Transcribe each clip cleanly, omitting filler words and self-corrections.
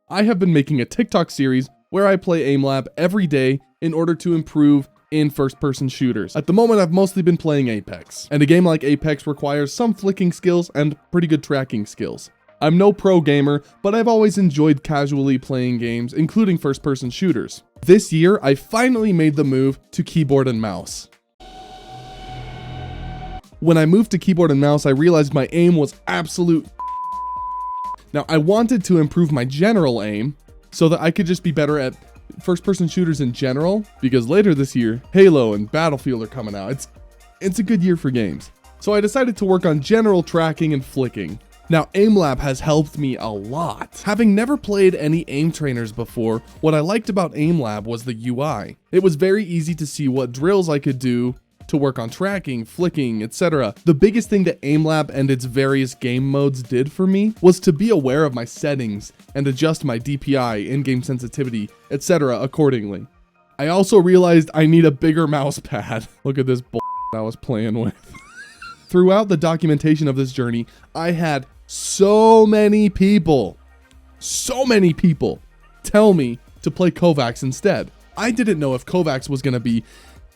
I have been making a TikTok series where I play Aim Lab every day in order to improve in first-person shooters. At the moment, I've mostly been playing Apex, and a game like Apex requires some flicking skills and pretty good tracking skills. I'm no pro gamer, but I've always enjoyed casually playing games, including first-person shooters. This year, I finally made the move to keyboard and mouse. When I moved to keyboard and mouse, I realized my aim was absolute. Now, I wanted to improve my general aim so that I could just be better at first-person shooters in general, because later this year, Halo and Battlefield are coming out. It's a good year for games. So I decided to work on general tracking and flicking. Now, Aim Lab has helped me a lot. Having never played any aim trainers before, what I liked about Aim Lab was the UI. It was very easy to see what drills I could do to work on tracking, flicking, etc. The biggest thing that Aim Lab and its various game modes did for me was to be aware of my settings and adjust my DPI, in-game sensitivity, etc. accordingly. I also realized I need a bigger mouse pad. Look at this bull I was playing with. Throughout the documentation of this journey, I had so many people tell me to play Kovaaks instead. I didn't know if Kovaaks was going to be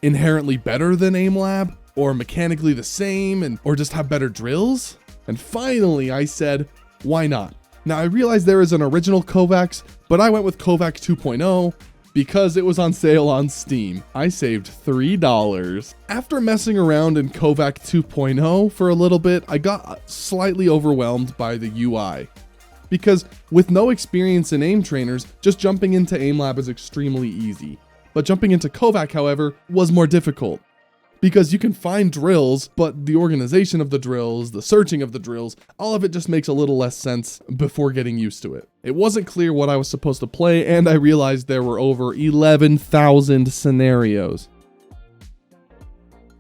inherently better than Aim Lab, or mechanically the same, or just have better drills. And finally I said, why not? Now I realized there is an original Kovaaks, but I went with Kovaak 2.0 because it was on sale on Steam. I saved $3. After messing around in Kovaak 2.0 for a little bit, I got slightly overwhelmed by the UI. Because with no experience in aim trainers, just jumping into Aim Lab is extremely easy. But jumping into Kovaak, however, was more difficult. Because you can find drills, but the organization of the drills, the searching of the drills, all of it just makes a little less sense before getting used to it. It wasn't clear what I was supposed to play, and I realized there were over 11,000 scenarios.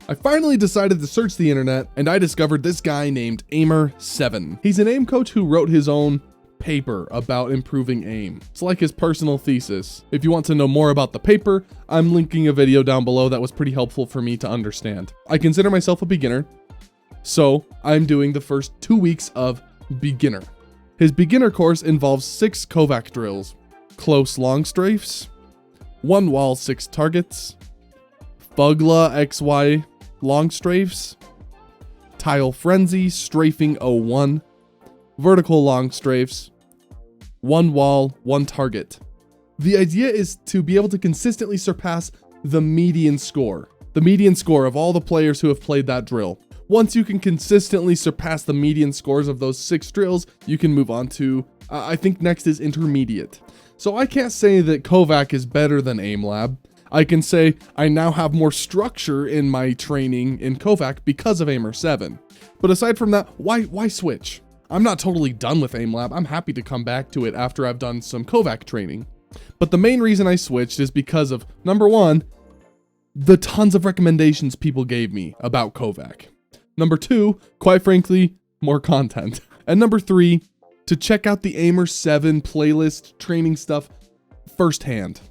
I finally decided to search the internet, and I discovered this guy named Aimer7. He's an aim coach who wrote his own paper about improving aim. It's like his personal thesis. If you want to know more about the paper, I'm linking a video down below that was pretty helpful for me to understand. I consider myself a beginner, so I'm doing the first 2 weeks of beginner. His beginner course involves 6 Kovaak drills: close long strafes, 1 wall 6 targets, Fugla XY long strafes, tile frenzy strafing 01, vertical long strafes, 1 wall, 1 target. The idea is to be able to consistently surpass the median score of all the players who have played that drill. Once you can consistently surpass the median scores of those 6 drills, you can move on to, I think next is intermediate. So I can't say that Kovaak is better than Aim Lab. I can say I now have more structure in my training in Kovaak because of Aimer7. But aside from that, why switch? I'm not totally done with Aim Lab. I'm happy to come back to it after I've done some Kovaak training. But the main reason I switched is because of, number 1, the tons of recommendations people gave me about Kovaak. Number 2, quite frankly, more content. And number 3, to check out the Aimer7 playlist training stuff firsthand.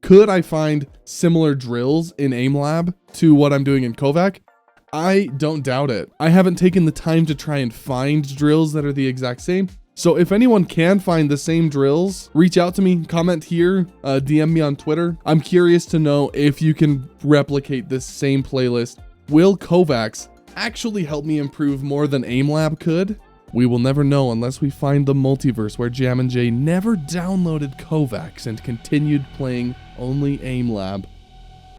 Could I find similar drills in Aim Lab to what I'm doing in Kovaak? I don't doubt it. I haven't taken the time to try and find drills that are the exact same. So if anyone can find the same drills, reach out to me, comment here, DM me on Twitter. I'm curious to know if you can replicate this same playlist. Will Kovaaks actually help me improve more than Aim Lab could? We will never know unless we find the multiverse where Jam and Jay never downloaded Kovaaks and continued playing only Aim Lab.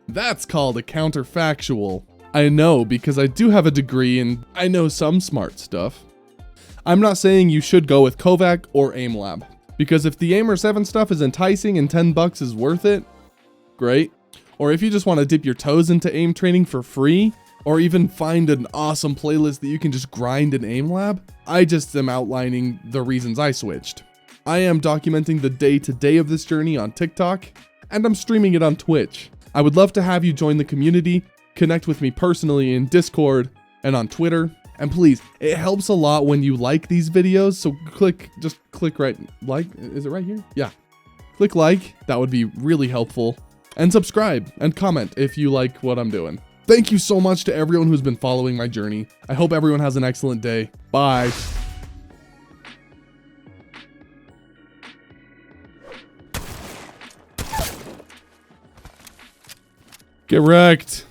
That's called a counterfactual. I know, because I do have a degree and I know some smart stuff. I'm not saying you should go with Kovaak or Aim Lab, because if the Aimer7 stuff is enticing and $10 is worth it, great. Or if you just want to dip your toes into aim training for free, or even find an awesome playlist that you can just grind in Aim Lab, I just am outlining the reasons I switched. I am documenting the day-to-day of this journey on TikTok, and I'm streaming it on Twitch. I would love to have you join the community, connect with me personally in Discord and on Twitter. And please, it helps a lot when you like these videos, so just click right, like, is it right here? Yeah. Click like, that would be really helpful. And subscribe and comment if you like what I'm doing. Thank you so much to everyone who's been following my journey. I hope everyone has an excellent day. Bye. Get wrecked.